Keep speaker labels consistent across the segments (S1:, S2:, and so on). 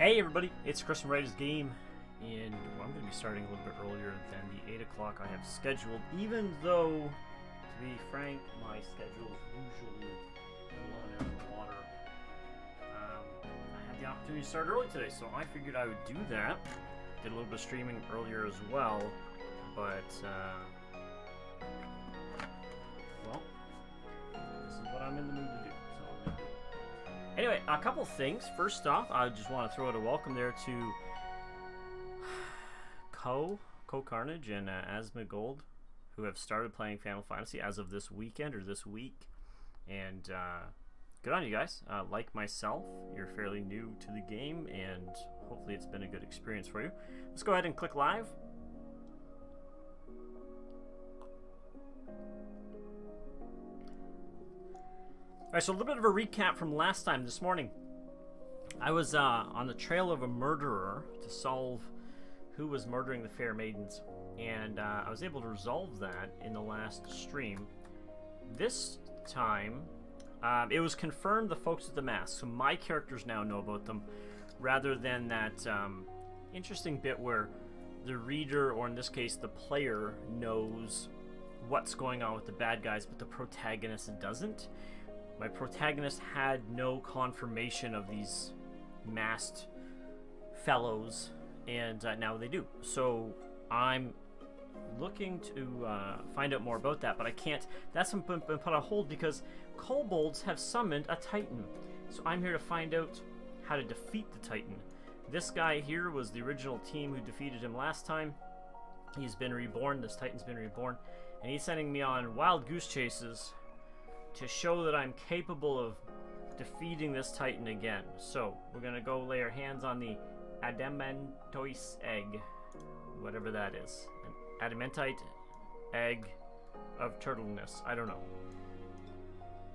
S1: Hey everybody, it's Chris from Writer's Game, and I'm going to be starting a little bit earlier than the 8 o'clock I have scheduled, even though, to be frank, my schedule is usually blown out of the water. I had the opportunity to start early today, so I figured I would do that. Did a little bit of streaming earlier as well, but, well, this is what I'm in the mood to do. Anyway, a couple things. First off, I just want to throw out a welcome there to Co Carnage and Asma Gold, who have started playing Final Fantasy as of this weekend or this week. And good on you guys. Like myself, you're fairly new to the game, and hopefully it's been a good experience for you. Let's go ahead and click live. Alright, so a little bit of a recap from last time. This morning, I was on the trail of a murderer to solve who was murdering the fair maidens, and I was able to resolve that in the last stream. This time, it was confirmed the folks with the mask, so my characters now know about them, rather than that interesting bit where the reader, or in this case the player, knows what's going on with the bad guys, but the protagonist doesn't. My protagonist had no confirmation of these masked fellows, and now they do. So I'm looking to find out more about that, but I can't. That's been put on hold because kobolds have summoned a titan. So I'm here to find out how to defeat the titan. This guy here was the original team who defeated him last time. He's been reborn. This titan's been reborn, and he's sending me on wild goose chases to show that I'm capable of defeating this titan again. So we're gonna go lay our hands on the adamantoise egg, whatever that is, an adamantite egg of turtleness. I don't know,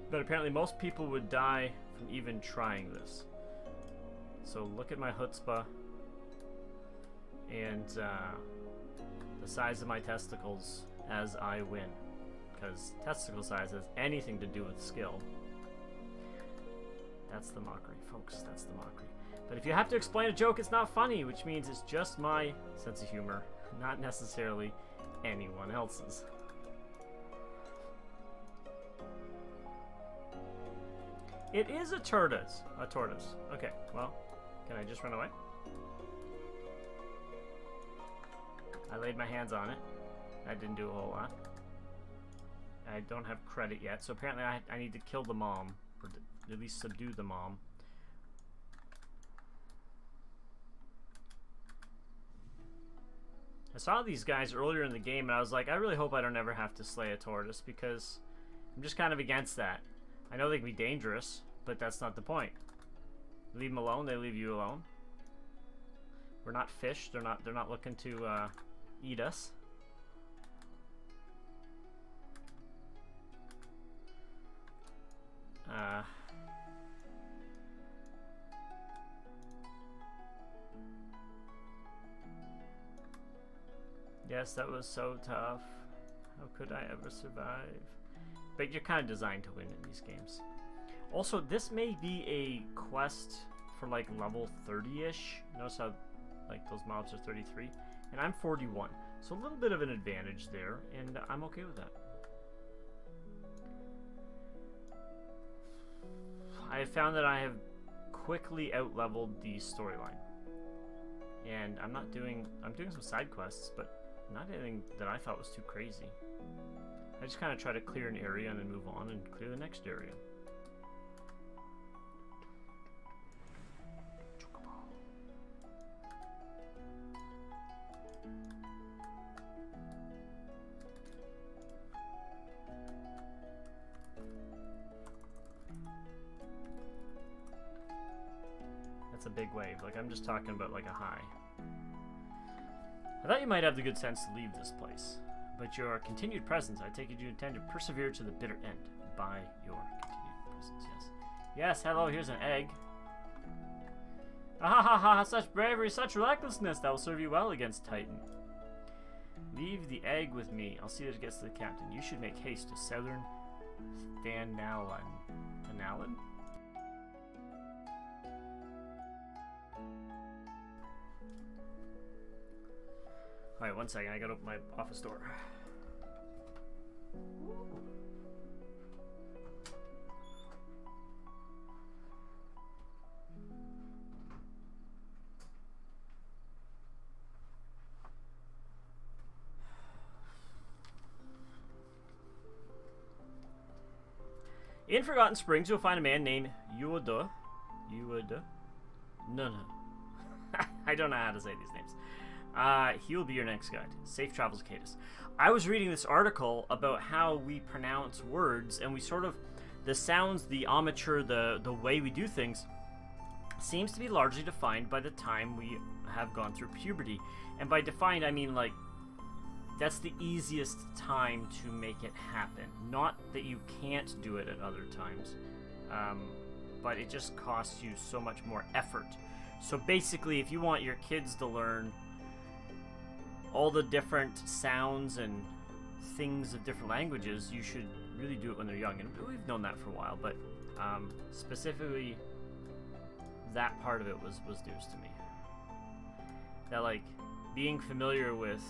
S1: but apparently most people would die from even trying this. So look at my chutzpah and the size of my testicles as I win. Because testicle size has anything to do with skill. That's the mockery, folks. That's the mockery. But if you have to explain a joke, it's not funny, which means it's just my sense of humor, not necessarily anyone else's. It is a tortoise. A tortoise. Okay, well, can I just run away? I laid my hands on it. That didn't do a whole lot. I don't have credit yet, so apparently I need to kill the mom, or at least subdue the mom. I saw these guys earlier in the game, and I was like, I really hope I don't ever have to slay a tortoise, because I'm just kind of against that. I know they can be dangerous, but that's not the point. Leave them alone, they leave you alone. We're not fish, they're not looking to eat us. Yes, that was so tough. How could I ever survive? But you're kind of designed to win in these games. Also, this may be a quest for like level 30-ish. Notice how like those mobs are 33, and I'm 41. So a little bit of an advantage there, and I'm okay with that. I have found that I have quickly out-leveled the storyline, and I'm doing some side quests, but not anything that I thought was too crazy. I just kind of try to clear an area and then move on and clear the next area. That's a big wave. Like, I'm just talking about like a high. I thought you might have the good sense to leave this place, but your continued presence, I take it you intend to persevere to the bitter end by your continued presence, yes. Yes, hello, here's an egg. Ah ha ha, such bravery, such recklessness, that will serve you well against Titan. Leave the egg with me, I'll see that it gets to the captain. You should make haste to southern Thanalan. Thanalan? Alright, 1 second. I gotta open my office door. In Forgotten Springs, you'll find a man named Yuoda. No. I don't know how to say these names. He will be your next guide. Safe travels, Cadus. I was reading this article about how we pronounce words, and we sort of, the sounds, the ometer, the way we do things, seems to be largely defined by the time we have gone through puberty. And by defined, I mean like, that's the easiest time to make it happen. Not that you can't do it at other times, but it just costs you so much more effort. So basically, if you want your kids to learn all the different sounds and things of different languages, you should really do it when they're young. And we've known that for a while, but specifically, that part of it was news to me. That, like, being familiar with,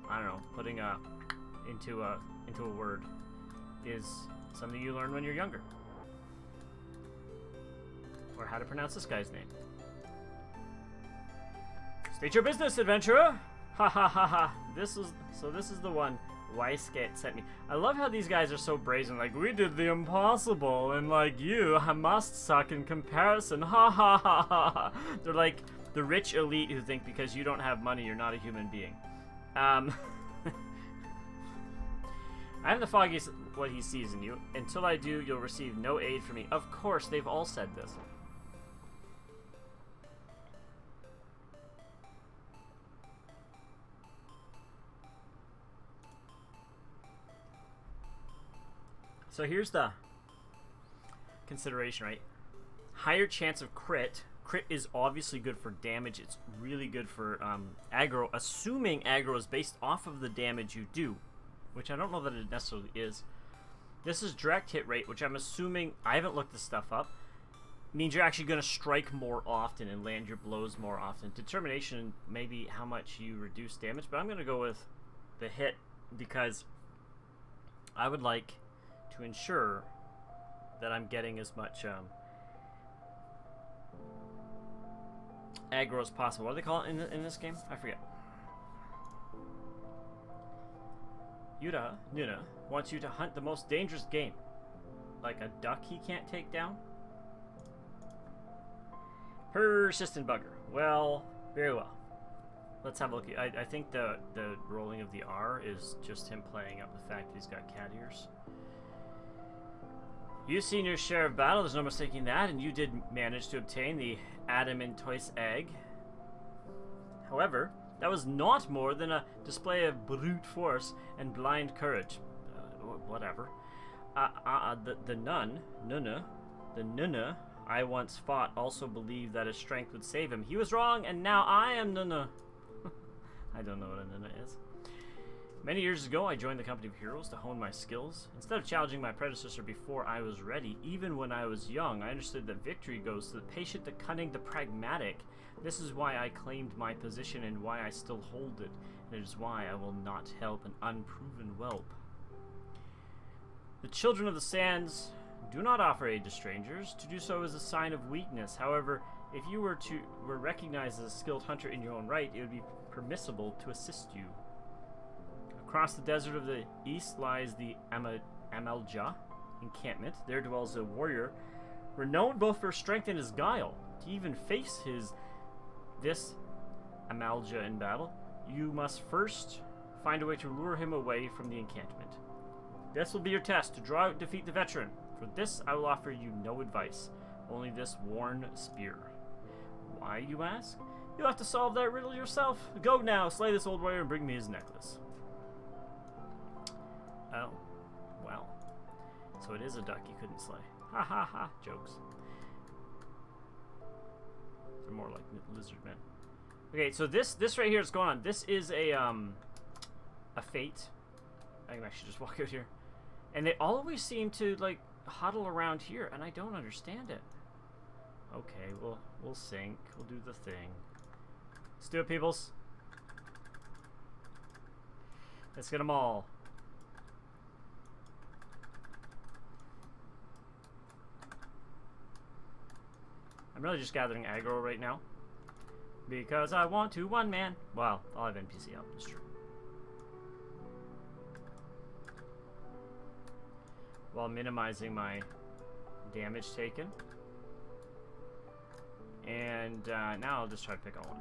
S1: I don't know, putting into a word is something you learn when you're younger. Or how to pronounce this guy's name. State your business, adventurer! Ha ha ha ha. This is the one Weiskate sent me. I love how these guys are so brazen, like, we did the impossible, and like, you must suck in comparison. Ha ha ha ha. They're like the rich elite who think because you don't have money, you're not a human being. I have the foggiest what he sees in you. Until I do, you'll receive no aid from me. Of course, they've all said this. So here's the consideration, right? Higher chance of crit. Crit is obviously good for damage. It's really good for aggro, assuming aggro is based off of the damage you do, which I don't know that it necessarily is. This is direct hit rate, which I'm assuming, I haven't looked this stuff up, means you're actually going to strike more often and land your blows more often. Determination, maybe how much you reduce damage, but I'm going to go with the hit because I would like to ensure that I'm getting as much aggro as possible. What do they call it in this game? I forget. Yuda, Nuna, wants you to hunt the most dangerous game. Like a duck he can't take down? Persistent bugger. Well, very well. Let's have a look. I think the rolling of the R is just him playing up the fact that he's got cat ears. You've seen your share of battle, there's no mistaking that, and you did manage to obtain the Adamantoise egg. However, that was not more than a display of brute force and blind courage. Whatever. The Nunna I once fought also believed that his strength would save him. He was wrong, and now I am Nunna. I don't know what a Nunna is. Many years ago, I joined the company of heroes to hone my skills. Instead of challenging my predecessor before I was ready, even when I was young, I understood that victory goes to the patient, the cunning, the pragmatic. This is why I claimed my position and why I still hold it. And it is why I will not help an unproven whelp. The children of the sands do not offer aid to strangers. To do so is a sign of weakness. However, if you were recognized as a skilled hunter in your own right, it would be permissible to assist you. Across the desert of the east lies the Amalja encampment. There dwells a warrior renowned both for strength and his guile. To even face this Amalja in battle, you must first find a way to lure him away from the encampment. This will be your test, to draw out and defeat the veteran. For this, I will offer you no advice, only this worn spear. Why, you ask? You'll have to solve that riddle yourself. Go now, slay this old warrior and bring me his necklace. Oh, well. So it is a duck you couldn't slay. Ha ha ha, jokes. They're more like lizard men. Okay, so this right here is going on. This is a fate. I can actually just walk out here. And they always seem to, like, huddle around here, and I don't understand it. Okay, we'll sync. We'll do the thing. Let's do it, peoples. Let's get them all. I'm really just gathering aggro right now. Because I want to one man. Well, I'll have NPC help, it's true. While minimizing my damage taken. And now I'll just try to pick on one.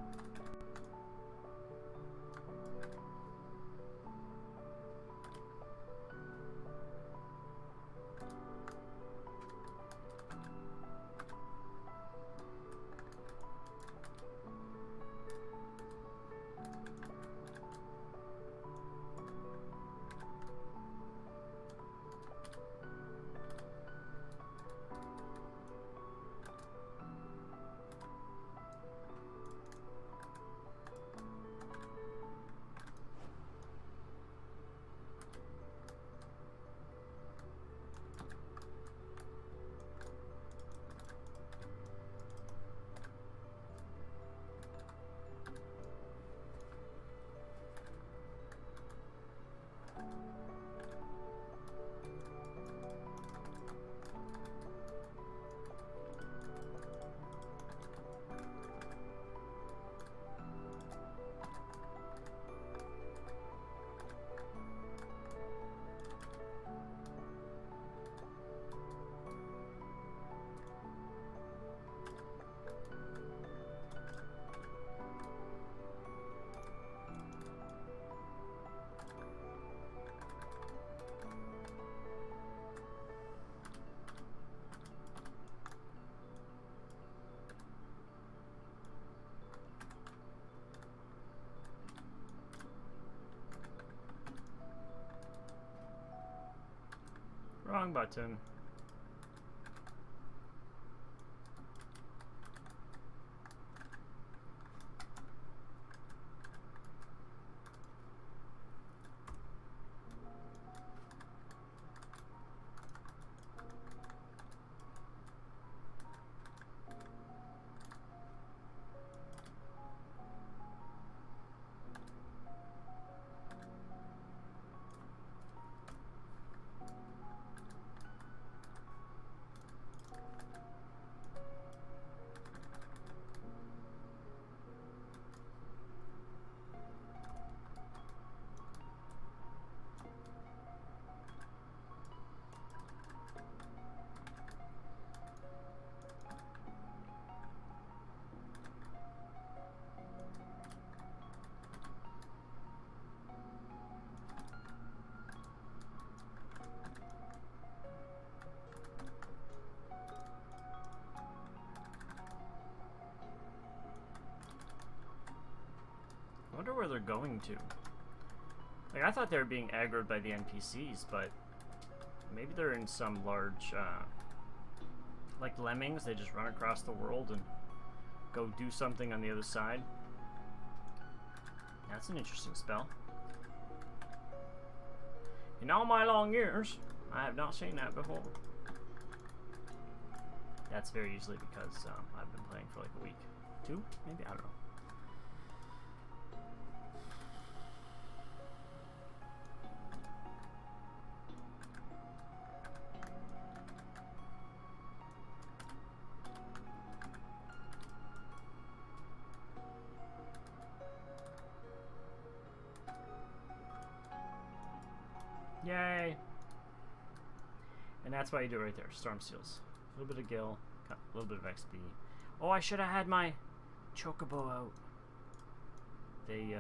S1: Wrong button. I wonder where they're going to. Like, I thought they were being aggroed by the NPCs, but maybe they're in some large, like lemmings. They just run across the world and go do something on the other side. That's an interesting spell. In all my long years, I have not seen that before. That's very easily because I've been playing for like a week. 2? Maybe? I don't know. Yay! And that's why you do it right there. Storm Seals. A little bit of gil, a little bit of XP. Oh, I should have had my chocobo out. They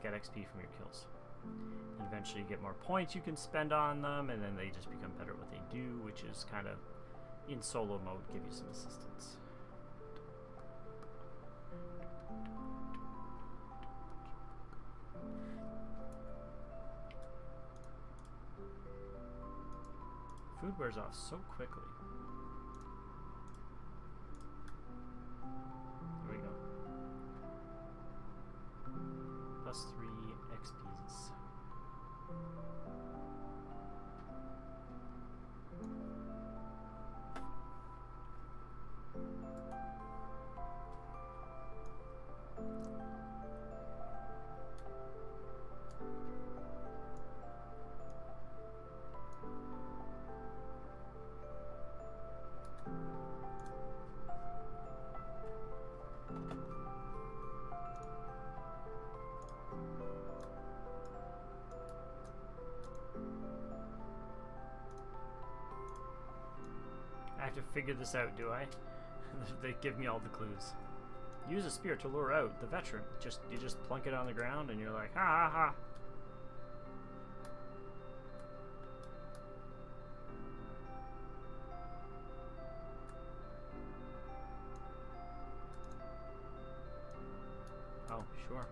S1: get XP from your kills. And eventually you get more points you can spend on them, and then they just become better at what they do, which is kind of, in solo mode, give you some assistance. Food wears off so quickly. Here we go. +3 XPs. figure this out, do I? They give me all the clues. Use a spear to lure out the veteran. You just plunk it on the ground and you're like, ha ha ha. Oh, sure.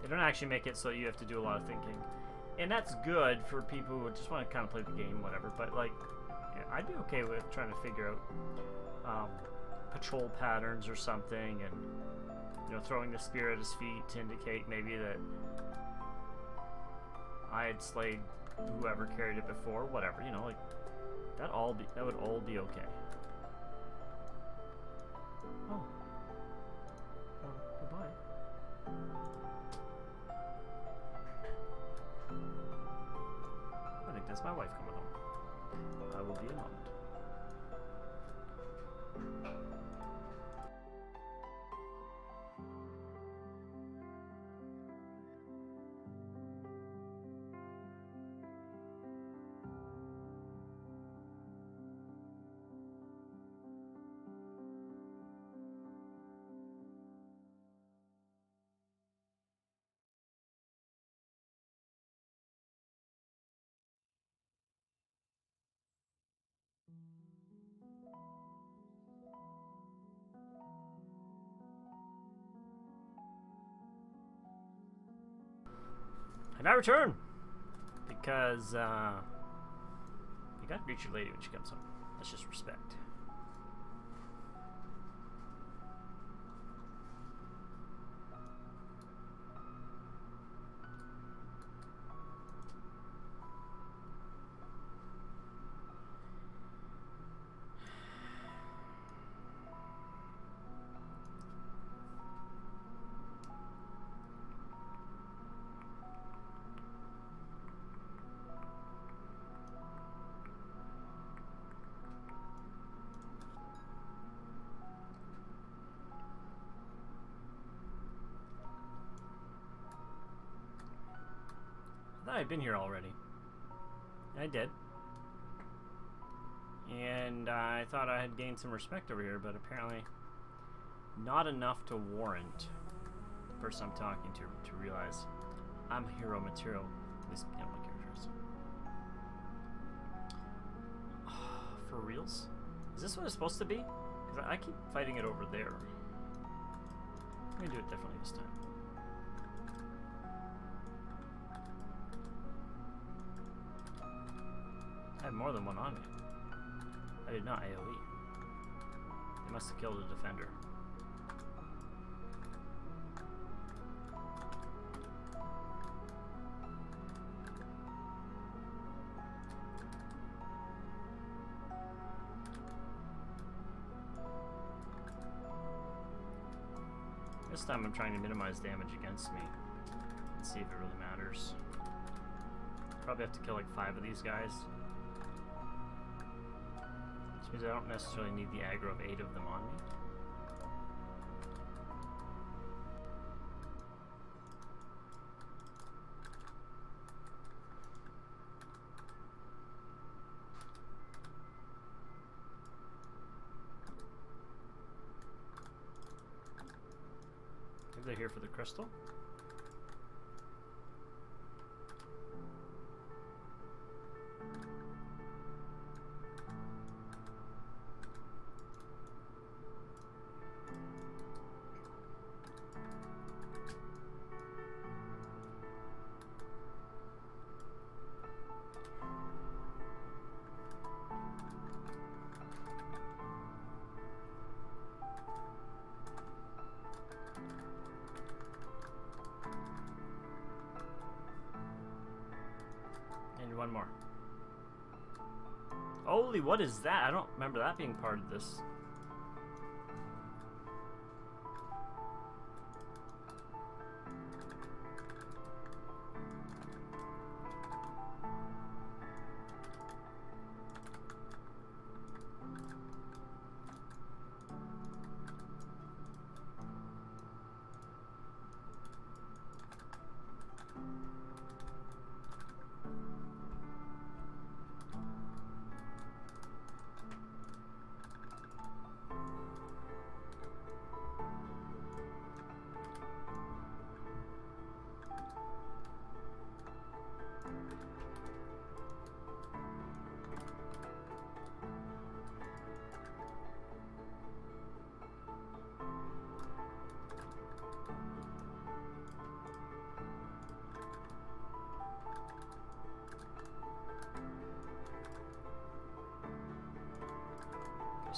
S1: They don't actually make it so you have to do a lot of thinking. And that's good for people who just want to kind of play the game, whatever. But, like, yeah, I'd be okay with trying to figure out patrol patterns or something, and, you know, throwing the spear at his feet to indicate maybe that I had slayed whoever carried it before, whatever, you know, like, that would all be okay. Oh. Well, goodbye. I think that's my wife coming home. I will be a moment. And I return because you gotta greet your lady when she comes home. That's just respect. I thought I'd been here already. I did. And I thought I had gained some respect over here, but apparently not enough to warrant the person I'm talking to realize I'm hero material. At least, you know, my characters. For reals? Is this what it's supposed to be? Because I keep fighting it over there. I'm going to do it differently this time. I have more than one on me. I did not AoE. They must have killed a defender. This time I'm trying to minimize damage against me and see if it really matters. Probably have to kill like 5 of these guys. Which means I don't necessarily need the aggro of 8 of them on me. Maybe they're here for the crystal. One more. Holy, what is that? I don't remember that being part of this.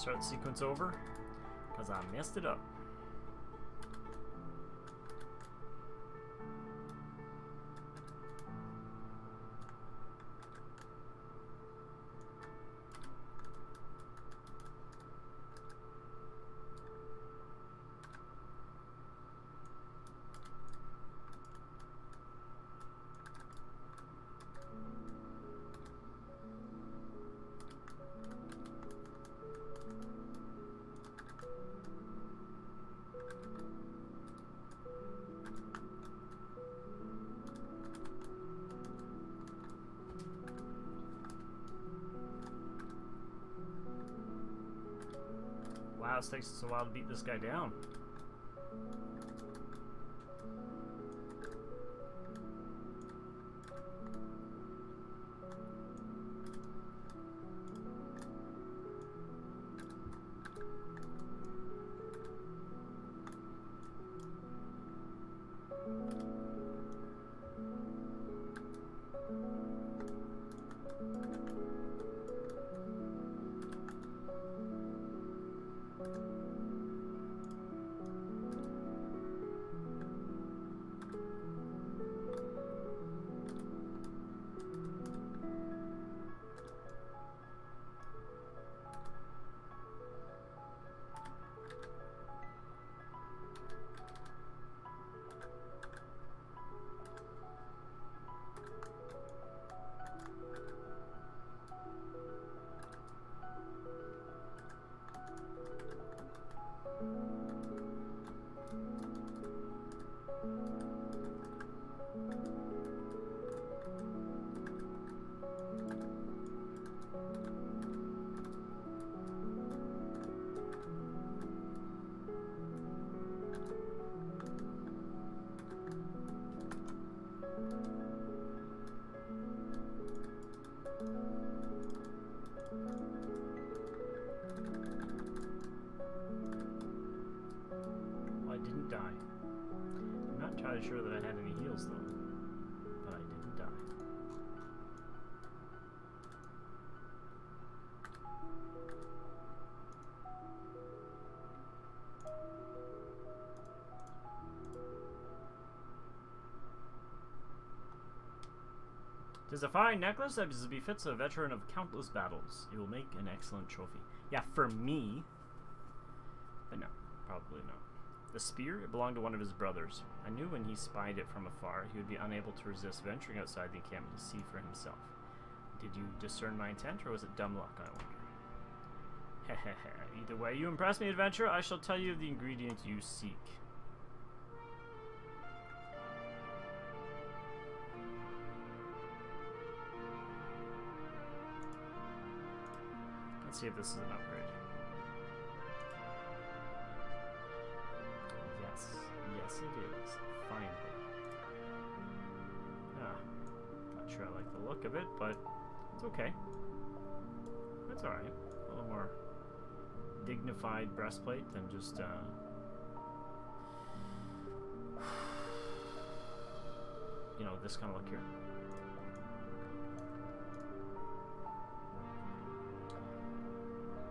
S1: start the sequence over because I messed it up. Wow, it takes us a while to beat this guy down. Die. I'm not entirely sure that I had any heals though, but I didn't die. Tis a fine necklace as befits a veteran of countless battles. It will make an excellent trophy. Yeah, for me, but no, probably not. The spear, it belonged to one of his brothers. I knew when he spied it from afar, he would be unable to resist venturing outside the encampment to see for himself. Did you discern my intent, or was it dumb luck, I wonder? Hehehe. Either way, you impress me, adventurer. I shall tell you of the ingredient you seek. Let's see if this is an upgrade. Yes, it is. Finally. Not sure I like the look of it, but it's okay. It's alright. A little more dignified breastplate than just, you know, this kind of look here.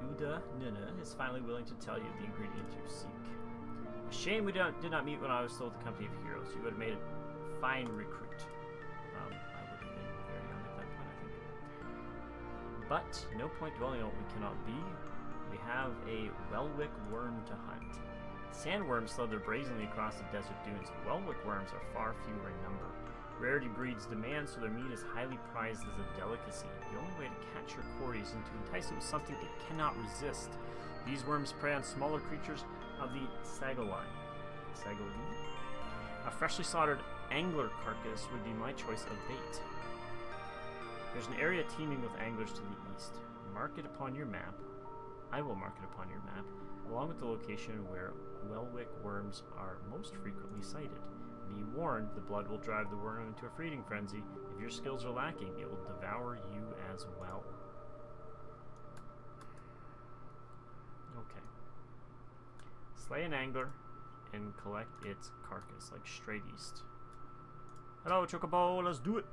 S1: Uda Nuna is finally willing to tell you the ingredient you seek. Shame we did not meet when I was still with the company of heroes. You would have made a fine recruit. I would have been very young at that point, I think. But no point dwelling on what we cannot be. We have a Welwick worm to hunt. Sandworms slither brazenly across the desert dunes. Welwick worms are far fewer in number. Rarity breeds demand, so their meat is highly prized as a delicacy. The only way to catch your quarry is to entice it with something it cannot resist. These worms prey on smaller creatures of the Sagoli. A freshly slaughtered angler carcass would be my choice of bait. There's an area teeming with anglers to the east. Mark it upon your map. I will mark it upon your map, along with the location where Welwick worms are most frequently sighted. Be warned, the blood will drive the worm into a feeding frenzy. If your skills are lacking, it will devour you as well. Okay. Slay an angler and collect its carcass, like straight east. Hello, Chocobo, let's do it!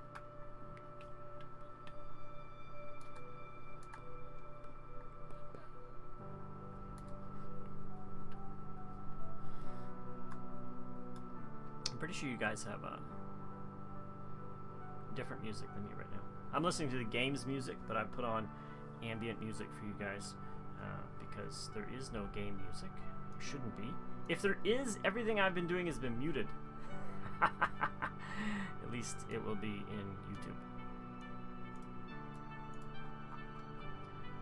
S1: I'm pretty sure you guys have different music than me right now. I'm listening to the game's music, but I put on ambient music for you guys because there is no game music. There shouldn't be. If there is, everything I've been doing has been muted. At least it will be in YouTube.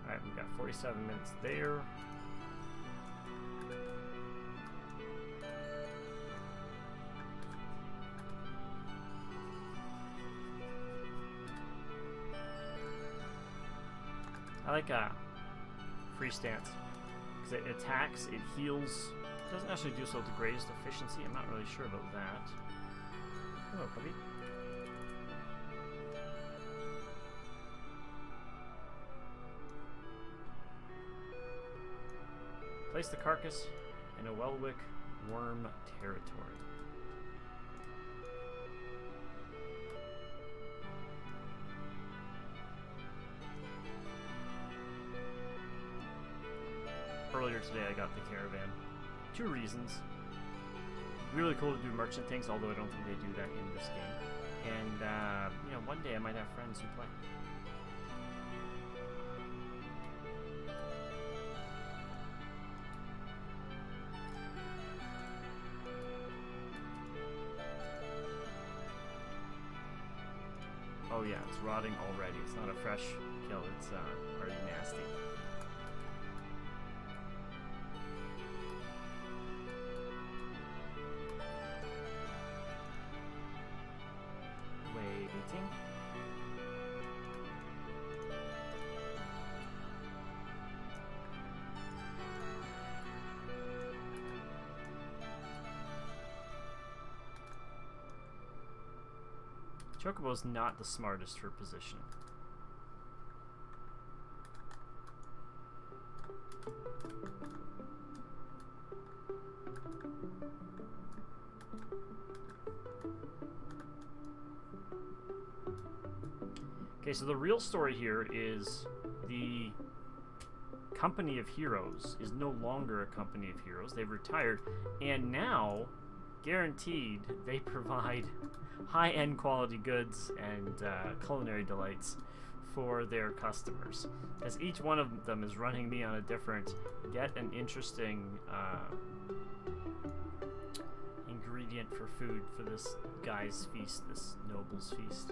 S1: Alright, we've got 47 minutes there. I like free stance because it attacks, it heals. It doesn't actually do so with the greatest efficiency. I'm not really sure about that. Hello, puppy. Place the carcass in a Welwick worm territory. Earlier today I got the caravan. 2 reasons. Really cool to do merchant things, although I don't think they do that in this game. And, you know, one day I might have friends who play. Oh yeah, it's rotting already. It's not a fresh kill, it's already nasty. Waiting. Chocobo's not the smartest for positioning. Okay, so the real story here is the Company of Heroes is no longer a Company of Heroes. They've retired, and now, guaranteed, they provide high-end quality goods and culinary delights for their customers. As each one of them is running me on a different, yet an interesting ingredient for food for this guy's feast, this noble's feast.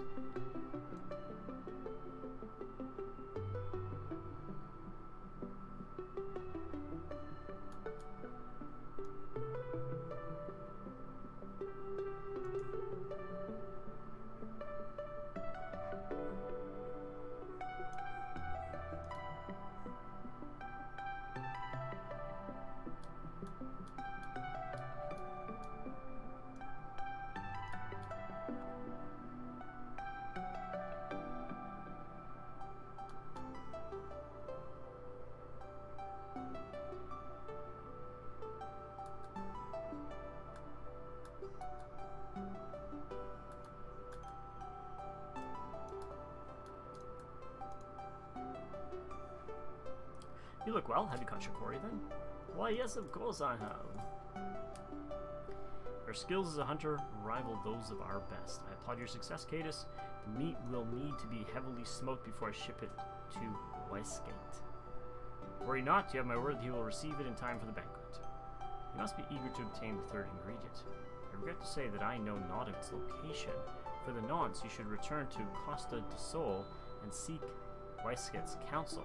S1: You look well. Have you caught your quarry then? Why, yes, of course I have. Our skills as a hunter rival those of our best. I applaud your success, Cadus. The meat will need to be heavily smoked before I ship it to Westgate. Worry not, you have my word that he will receive it in time for the banquet. You must be eager to obtain the third ingredient. I regret to say that I know not of its location. For the nonce, you should return to Costa del Sol and seek Westgate's counsel.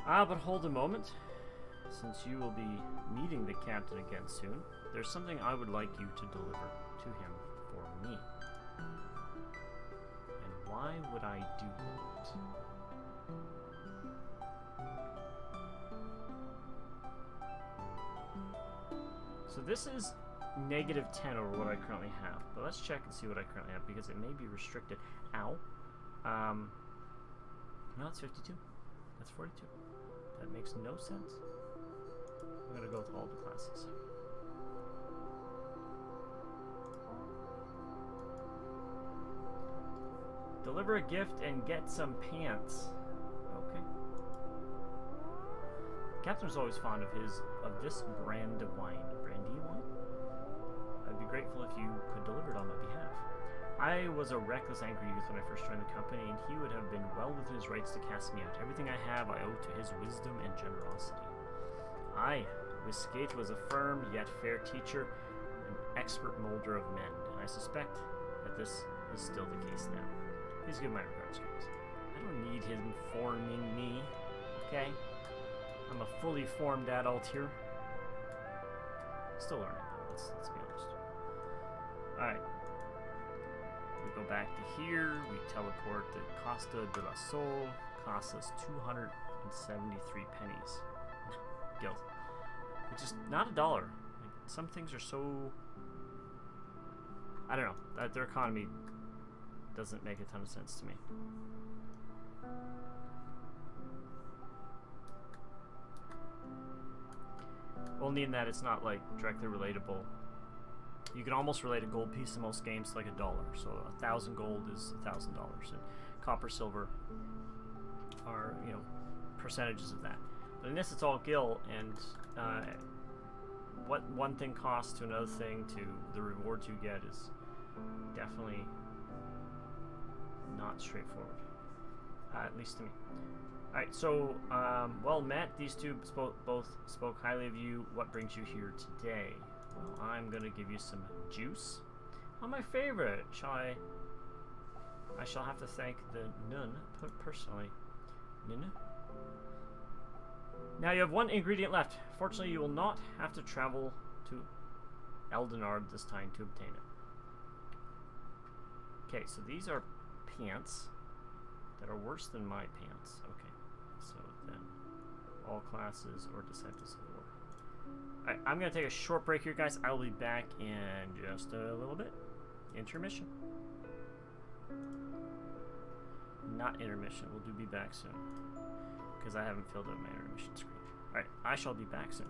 S1: But hold a moment. Since you will be meeting the captain again soon, there's something I would like you to deliver to him for me. And why would I do that? So this is -10 over what I currently have. But let's check and see what I currently have, because it may be restricted. Ow. No, it's 52. That's 42. That makes no sense. I'm gonna go with all the classes. Deliver a gift and get some pants. Okay. Captain was always fond of this brand of wine. Brandy wine? be grateful if you could deliver it on my behalf. I was a reckless, angry youth when I first joined the company, and he would have been well within his rights to cast me out. Everything I have I owe to his wisdom and generosity. I, Wiscate, was a firm yet fair teacher, an expert molder of men, and I suspect that this is still the case now. Please give my regards, guys. I don't need him forming me, okay? I'm a fully formed adult here. Still learning, though, let's be honest. Alright. We go back to here, we teleport to Costa de la Sol, costs us 273 pennies. Guild. Which is not $1. Like, some things are so... I don't know, their economy doesn't make a ton of sense to me. Only in that it's not like directly relatable. You can almost relate a gold piece in most games to like $1. So 1,000 gold is $1,000, and copper, silver are, you know, percentages of that. But in this, it's all gil, and what one thing costs to another thing to the rewards you get is definitely not straightforward, at least to me. Alright, so, well met. These two both spoke highly of you. What brings you here today? Well, I'm going to give you some juice. Oh, my favorite. I shall have to thank the nun personally. Nun? Now you have one ingredient left. Fortunately, you will not have to travel to Eldenard this time to obtain it. Okay, so these are pants that are worse than my pants. Okay, so then all classes or disciples of war. Alright, I'm going to take a short break here, guys. I'll be back in just a little bit. Intermission. Not intermission. We'll be back soon, because I haven't filled out my intermission screen. Alright, I shall be back soon.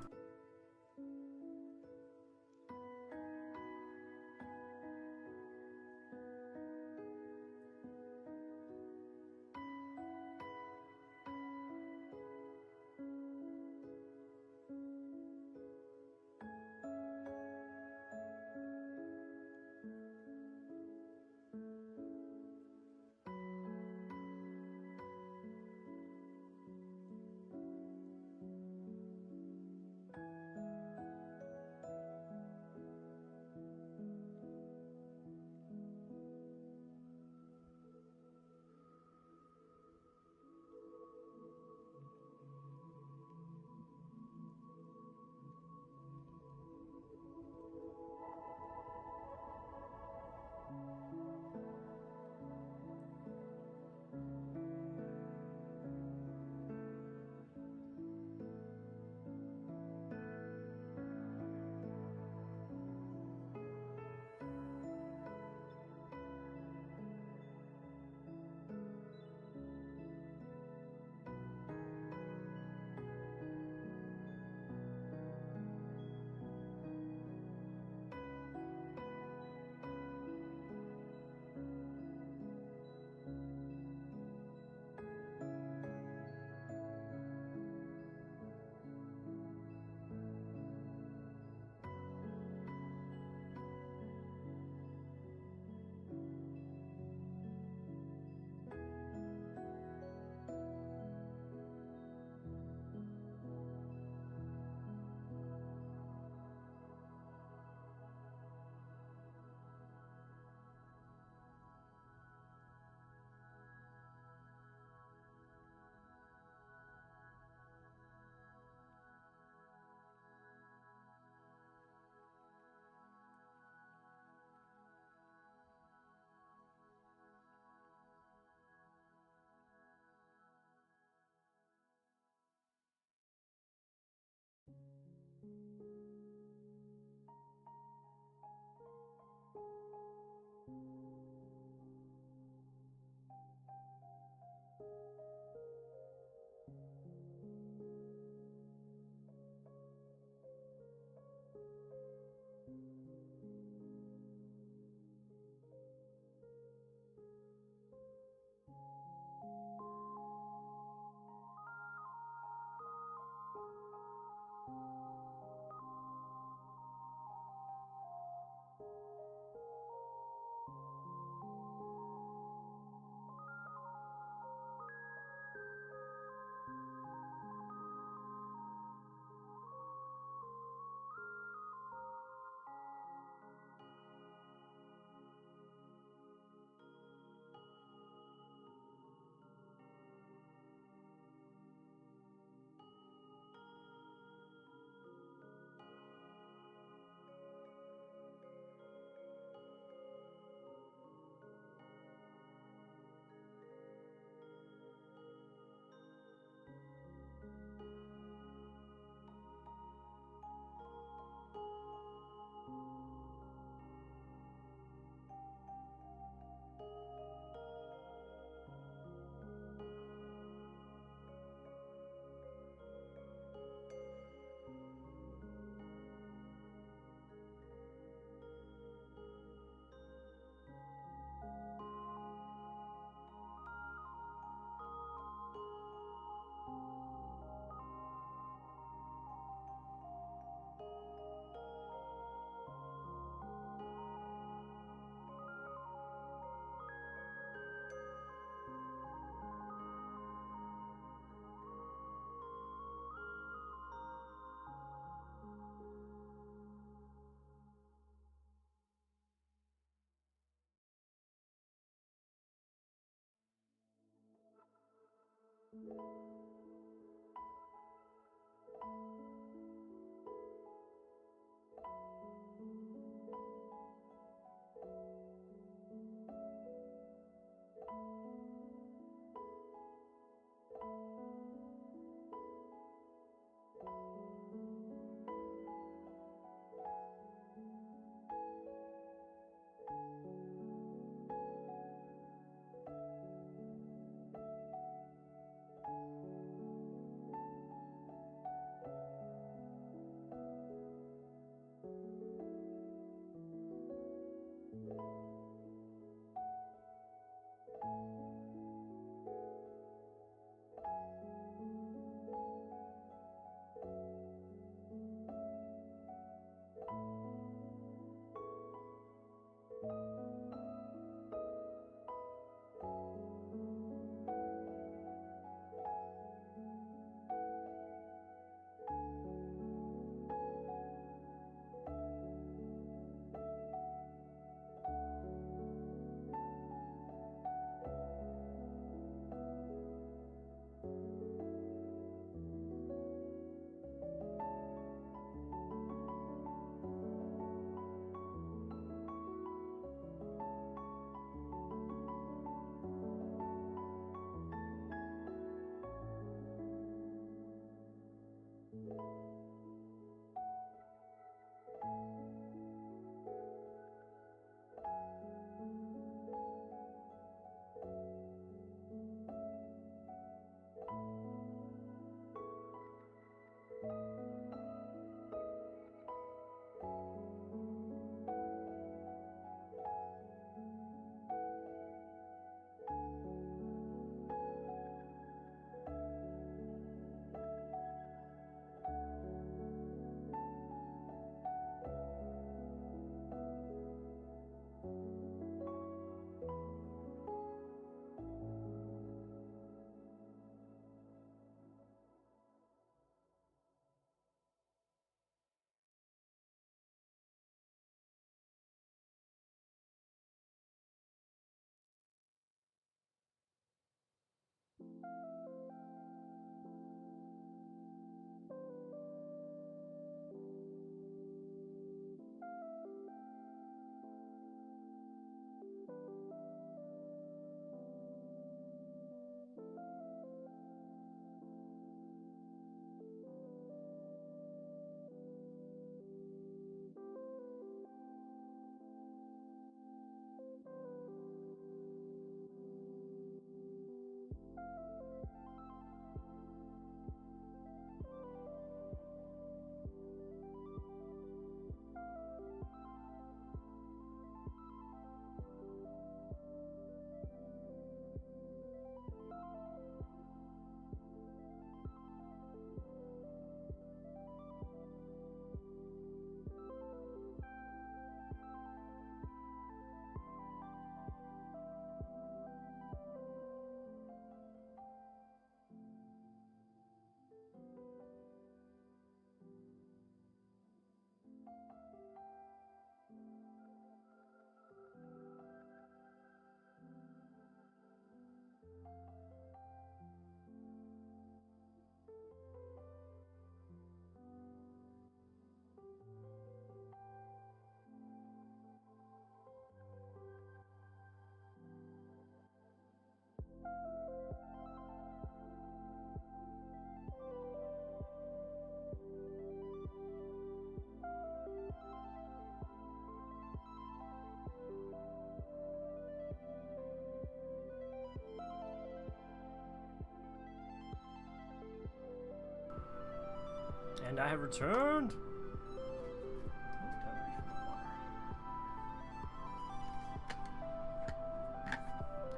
S1: And I have returned!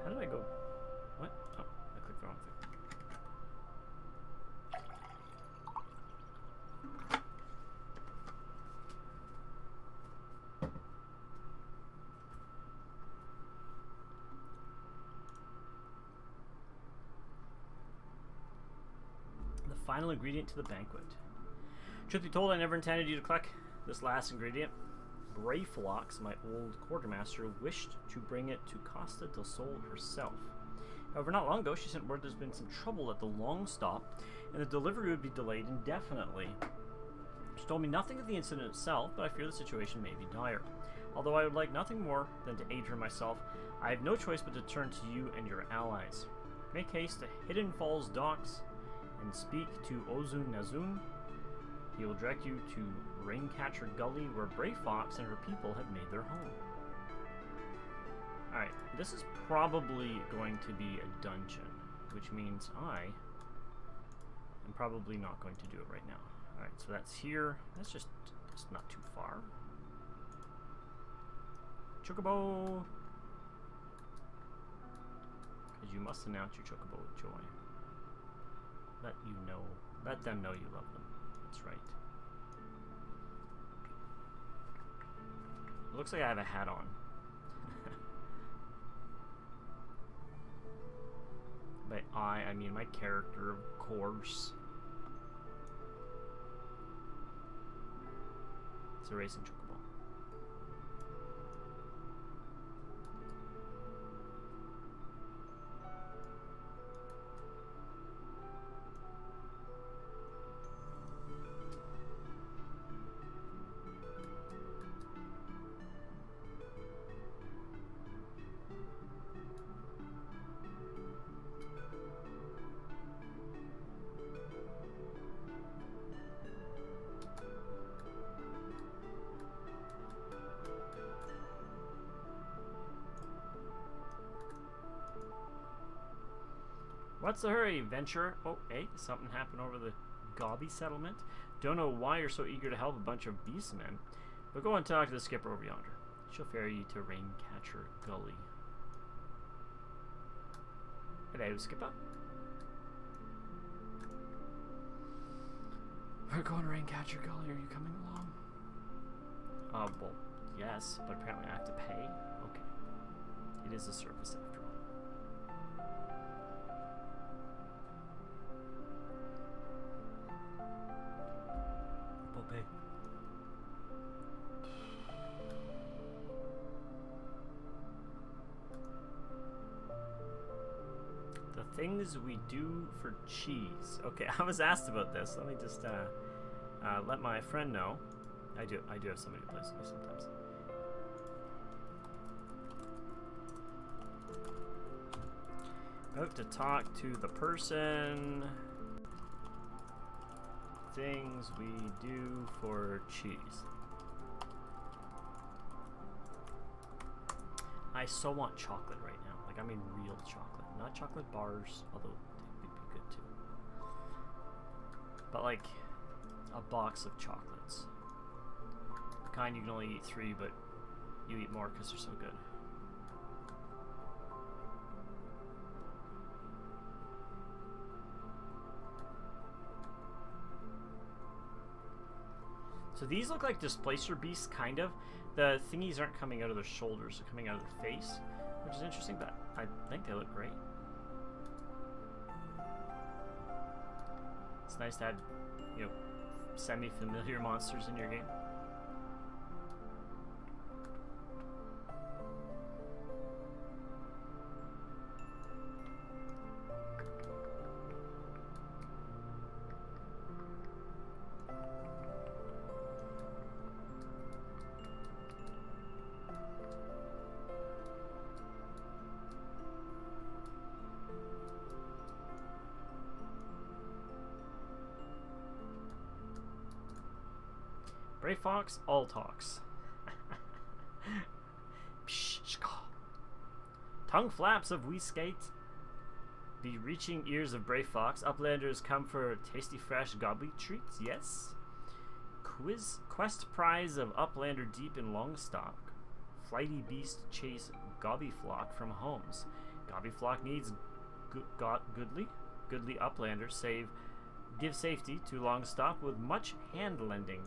S1: How did I go? What? Oh, I clicked the wrong thing. The final ingredient to the banquet. Truth be told, I never intended you to collect this last ingredient. Brayflox, my old quartermaster, wished to bring it to Costa del Sol herself. However, not long ago, she sent word there's been some trouble at the long stop, and the delivery would be delayed indefinitely. She told me nothing of the incident itself, but I fear the situation may be dire. Although I would like nothing more than to aid her myself, I have no choice but to turn to you and your allies. Make haste to Hidden Falls Docks and speak to Ozun Nazun. He will direct you to Raincatcher Gully, where Brave Fox and her people have made their home. Alright, this is probably going to be a dungeon, which means I am probably not going to do it right now. Alright, so that's here. That's just not too far. Chocobo! Because you must announce your chocobo with joy. Let them know you love them. That's right. It looks like I have a hat on. By I mean my character, of course. It's a racing chocobo. What's the hurry, venturer? Oh, hey, something happened over the Gobby settlement. Don't know why you're so eager to help a bunch of beastmen, but go and talk to the skipper over yonder. She'll ferry you to Raincatcher Gully. Hello, skipper. We're going to Raincatcher Gully. Are you coming along? Well, yes, but apparently I have to pay. Okay. It is a service after all. Pay. The things we do for cheese. Okay, I was asked about this. Let me just let my friend know. I do have somebody who plays with me sometimes. About to talk to the person. Things we do for cheese. I so want chocolate right now. Like, I mean real chocolate. Not chocolate bars, although they would be good too. But like a box of chocolates. The kind you can only eat 3, but you eat more because they're so good. So these look like displacer beasts, kind of. The thingies aren't coming out of their shoulders, they're coming out of their face, which is interesting, but I think they look great. It's nice to have, you know, semi-familiar monsters in your game. Brave Fox, all talks. Tongue flaps of wee skate. The reaching ears of Brave Fox. Uplanders come for tasty fresh gobby treats, yes? Quest prize of Uplander deep in Longstock. Flighty beast chase gobby flock from homes. Gobby flock needs goodly Uplander give safety to Longstock with much hand lending.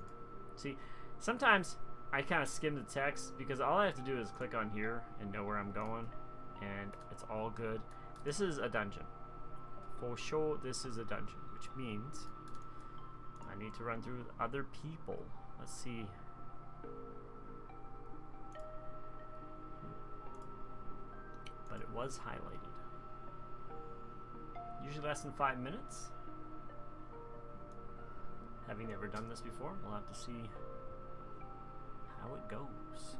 S1: See, sometimes I kind of skim the text because all I have to do is click on here and know where I'm going, and it's all good. This is a dungeon. For sure, this is a dungeon, which means I need to run through other people. Let's see. But it was highlighted. Usually less than 5 minutes. Having never done this before, we'll have to see how it goes.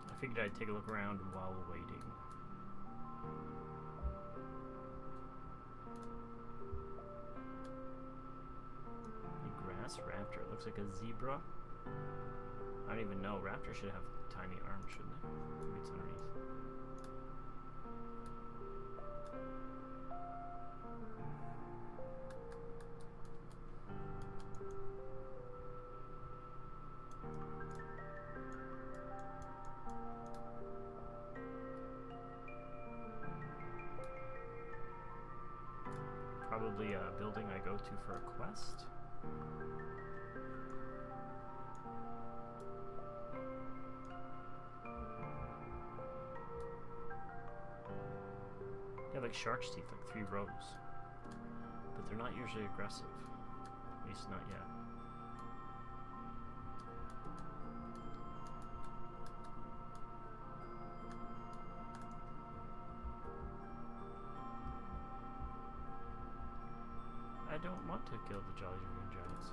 S1: I figured I'd take a look around while waiting. A grass raptor. It looks like a zebra. I don't even know. Raptors should have tiny arms, shouldn't they? Maybe it's underneath. Probably a building I go to for a quest. They have like shark's teeth, like 3 rows. But they're not usually aggressive. At least not yet. I don't want to kill the Jolly Green Giants.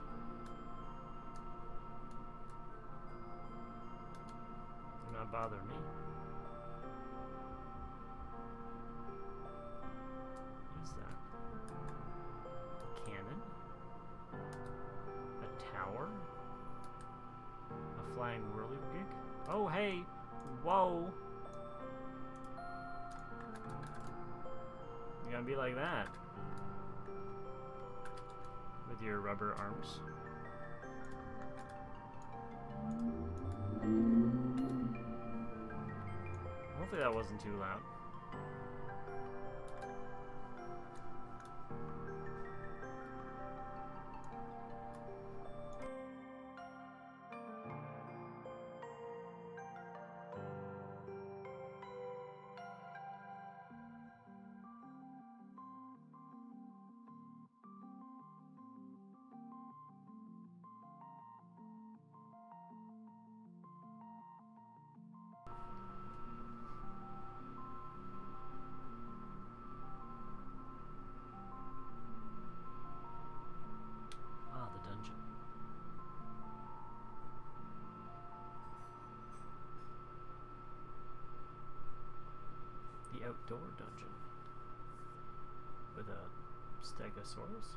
S1: Do not bother me. What is that? A cannon? A tower? A flying whirligig? Oh, hey! Whoa! You're gonna be like that. With your rubber arms. Hopefully that wasn't too loud. Outdoor dungeon with a stegosaurus.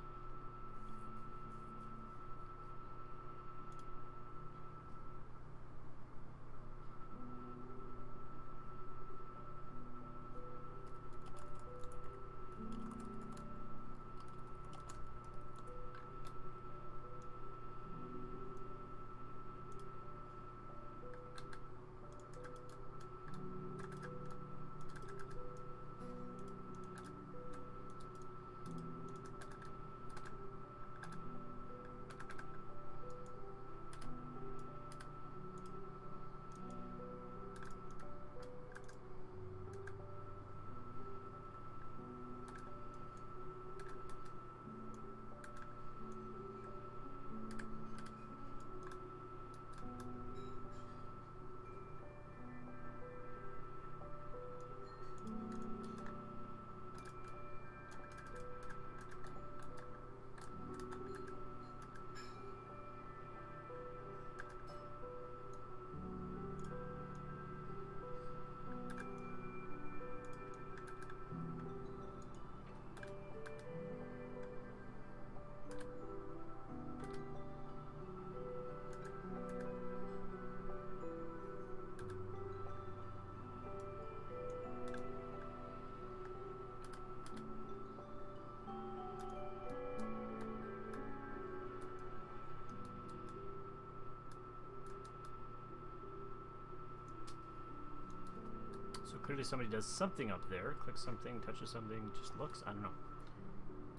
S1: clearly somebody does something up there. Clicks something, touches something, just looks. I don't know.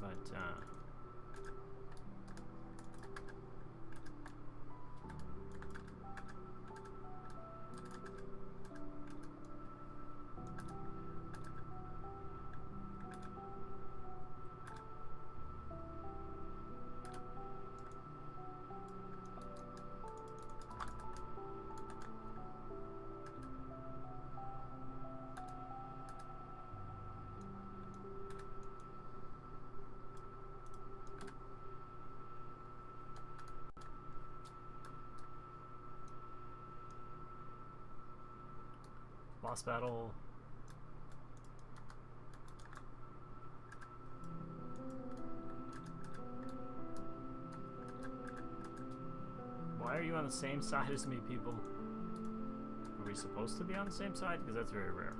S1: But, boss battle. Why are you on the same side as me, people? Are we supposed to be on the same side? Because that's very rare.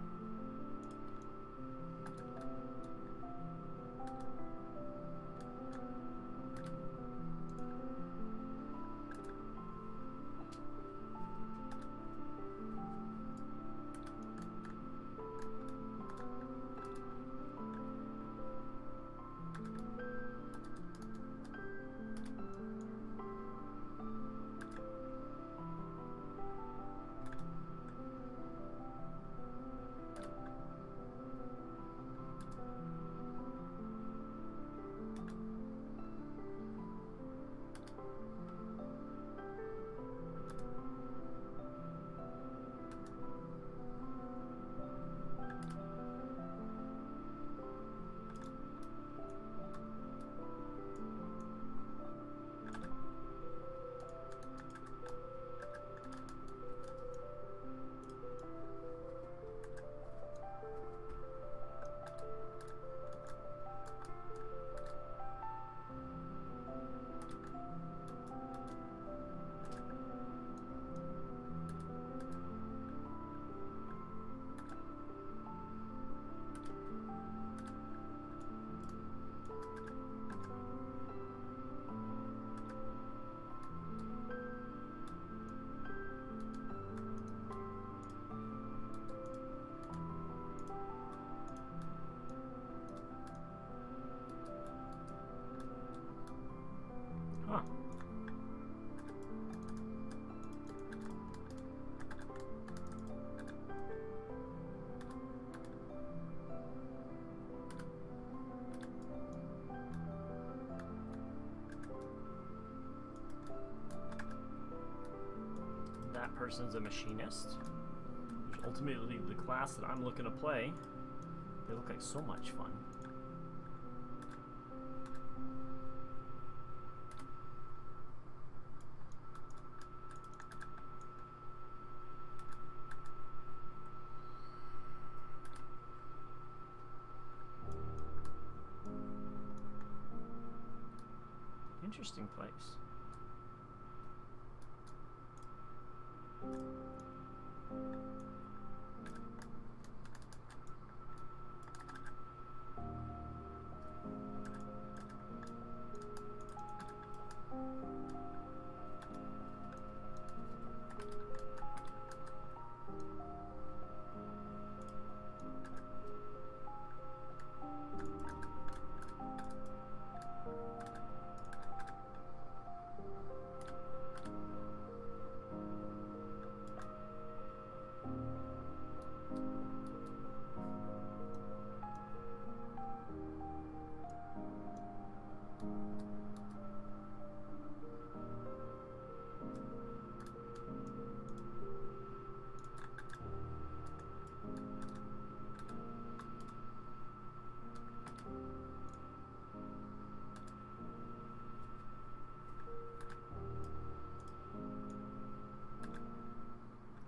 S1: Huh. That person's a machinist, which is ultimately the class that I'm looking to play. They look like so much fun. Interesting place.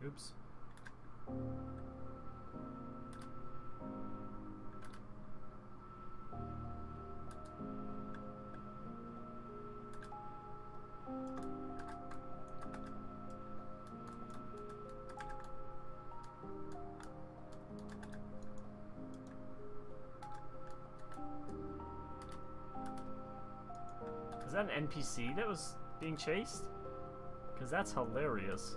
S1: Oops. Is that an NPC that was being chased? Because that's hilarious.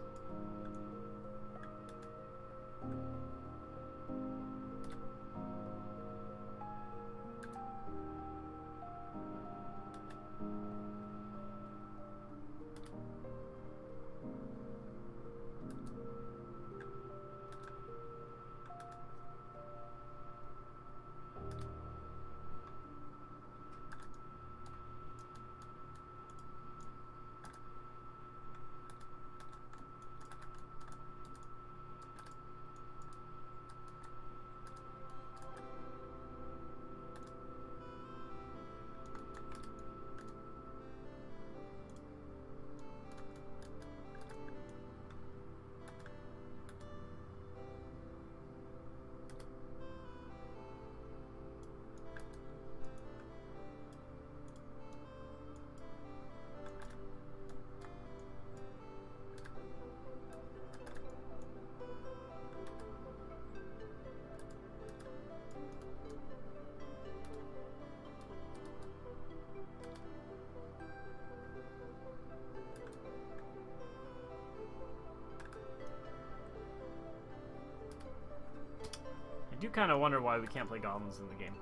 S1: do kind of wonder why we can't play goblins in the game.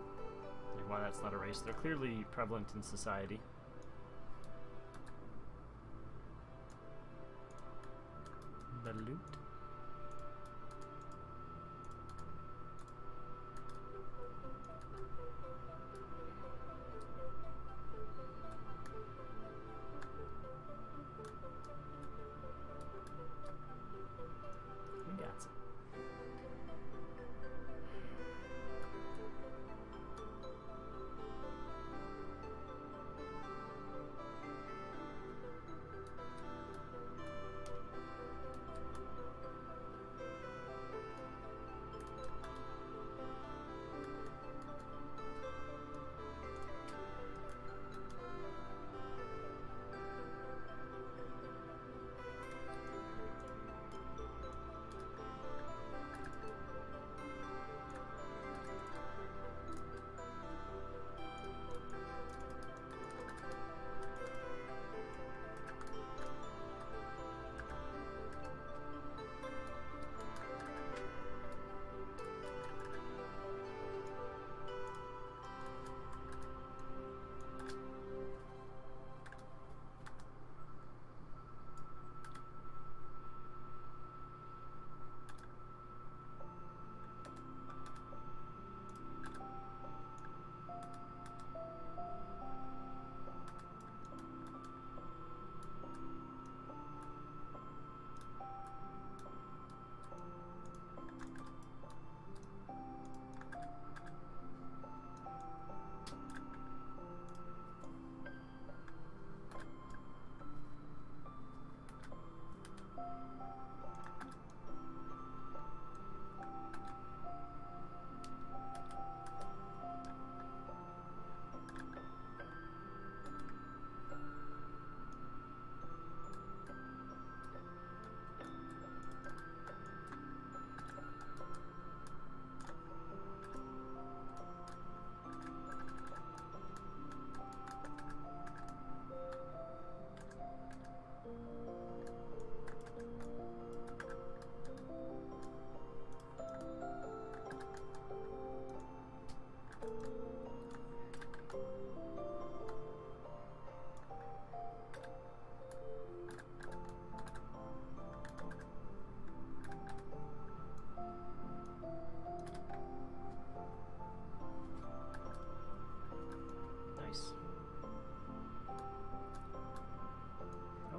S1: Like, why that's not a race. They're clearly prevalent in society. Balut. We got some.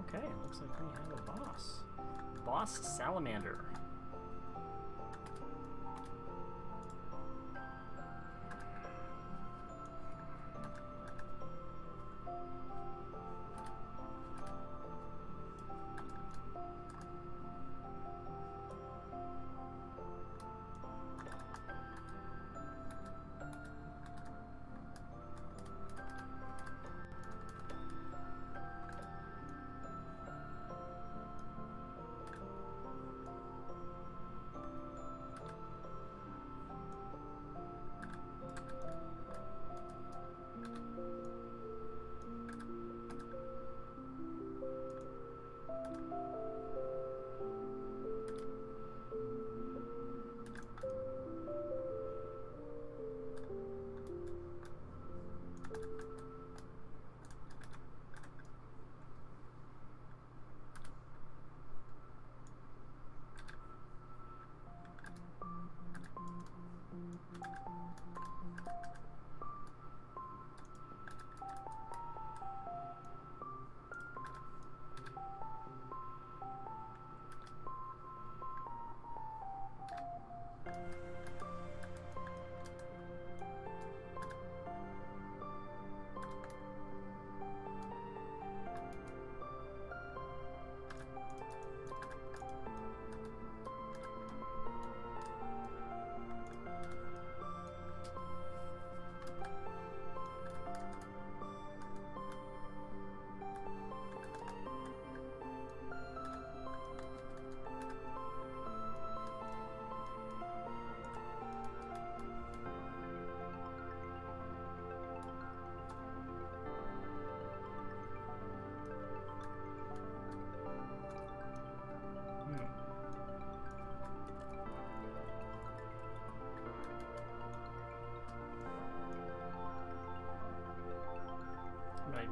S1: Okay, looks like we have a boss. Boss Salamander.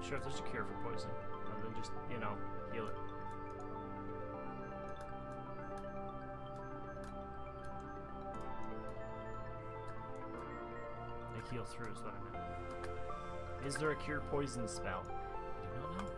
S1: sure if there's a cure for poison, other than just, you know, heal it. Like heal through is what I meant. Is there a cure poison spell? I do not know.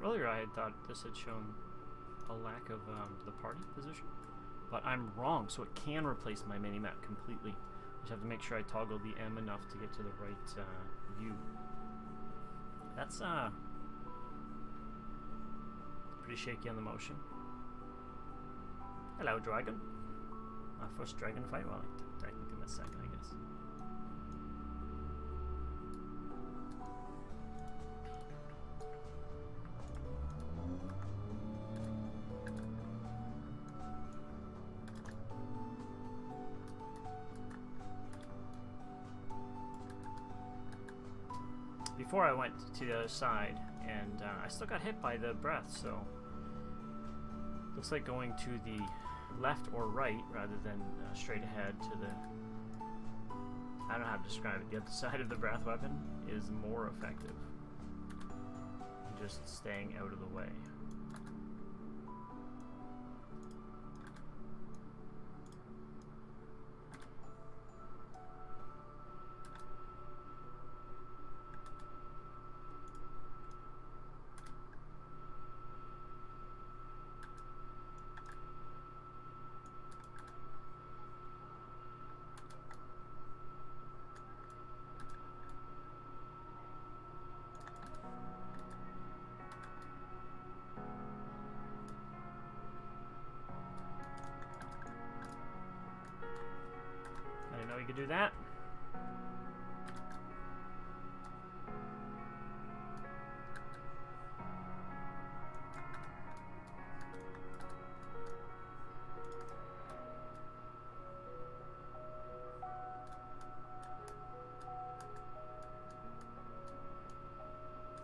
S1: Earlier I had thought this had shown a lack of the party position, but I'm wrong, so it can replace my mini-map completely. I just have to make sure I toggle the M enough to get to the right view. That's pretty shaky on the motion. Hello, dragon. My first dragon fight? Well, technically my second, I guess. Before I went to the other side, and I still got hit by the breath, so looks like going to the left or right rather than straight ahead to the, I don't know how to describe it, the other side of the breath weapon is more effective than just staying out of the way. You could do that.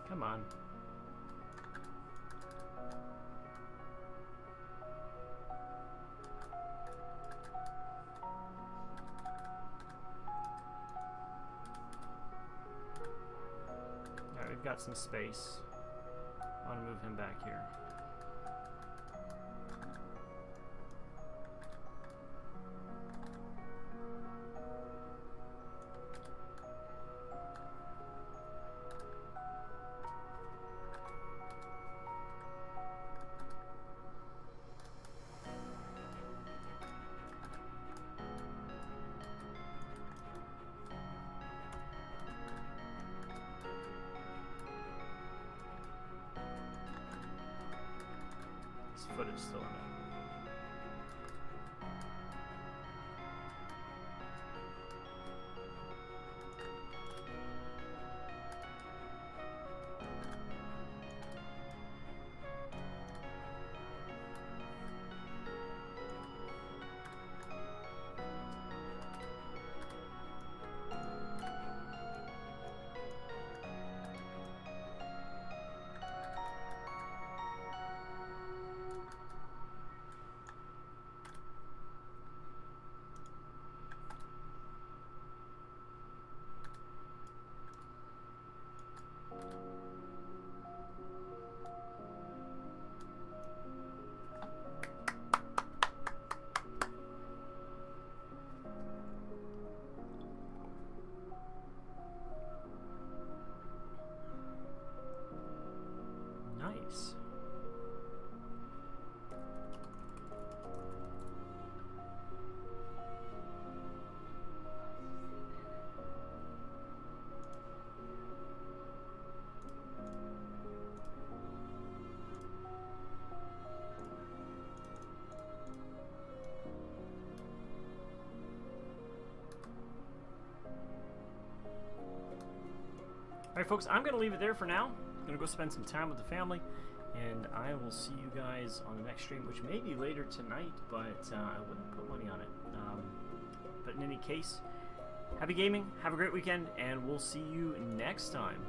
S1: Come on. We've got some space. I want to move him back here. Foot is still in it. Nice. Alright folks, I'm going to leave it there for now. I'm going to go spend some time with the family, and I will see you guys on the next stream, which may be later tonight, but I wouldn't put money on it. But in any case, happy gaming, have a great weekend, and we'll see you next time.